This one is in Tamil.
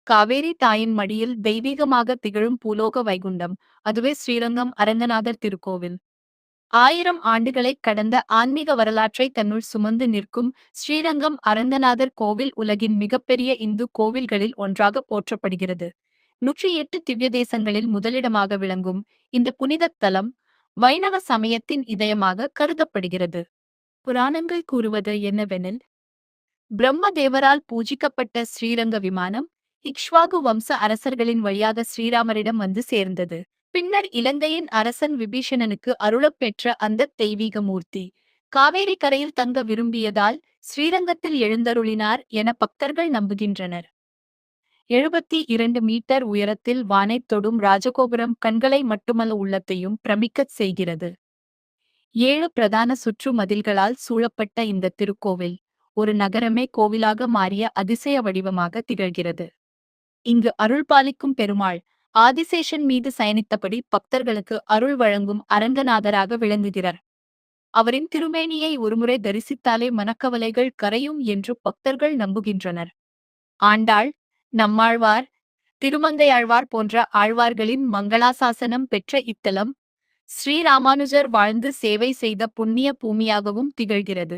காவேரி தாயின் மடியில் தெய்வீகமாக திகழும் பூலோக வைகுண்டம், அதுவே ஸ்ரீரங்கம் அரங்கநாதர் திருக்கோவில். 1000 ஆண்டுகளைக் கடந்த ஆன்மீக வரலாற்றை தன்னுள் சுமந்து நிற்கும் ஸ்ரீரங்கம் அரங்கநாதர் கோவில் உலகின் மிகப்பெரிய இந்து கோவில்களில் ஒன்றாக போற்றப்படுகிறது. 108 திவ்ய தேசங்களில் முதலிடமாக விளங்கும் இந்த புனிதத் தலம் வைணவ சமயத்தின் இதயமாக கருதப்படுகிறது. புராணங்கள் கூறுவது என்னவெனில், பிரம்மதேவரால் பூஜிக்கப்பட்ட ஸ்ரீரங்க விமானம் இக்ஷ்வாகு வம்ச அரசர்களின் வழியாக ஸ்ரீராமரிடம் வந்து சேர்ந்தது. பின்னர் இலங்கையின் அரசன் விபீஷணனுக்கு அருளப் பெற்ற அந்த தெய்வீக மூர்த்தி காவேரி கரையில் தங்க விரும்பியதால் ஸ்ரீரங்கத்தில் எழுந்தருளினார் என பக்தர்கள் நம்புகின்றனர். 72 மீட்டர் உயரத்தில் வானைத் தொடும் ராஜகோபுரம் கண்களை மட்டுமல்ல உள்ளத்தையும் பிரமிக்கச் செய்கிறது. 7 பிரதான சுற்று மதில்களால் சூழப்பட்ட இந்த திருக்கோவில் ஒரு நகரமே கோவிலாக மாறிய அதிசய வடிவமாக திகழ்கிறது. இங்கு அருள் பாலிக்கும் பெருமாள் ஆதிசேஷன் மீது சயனித்தபடி பக்தர்களுக்கு அருள் வழங்கும் அரங்கநாதராக விளங்குகிறார். அவரின் திருமேனியை ஒருமுறை தரிசித்தாலே மனக்கவலைகள் கரையும் என்று பக்தர்கள் நம்புகின்றனர். ஆண்டாள், நம்மாழ்வார், திருமங்கையாழ்வார் போன்ற ஆழ்வார்களின் மங்களாசாசனம் பெற்ற இத்தலம் ஸ்ரீராமானுஜர் வாழ்ந்து சேவை செய்த புண்ணிய பூமியாகவும் திகழ்கிறது.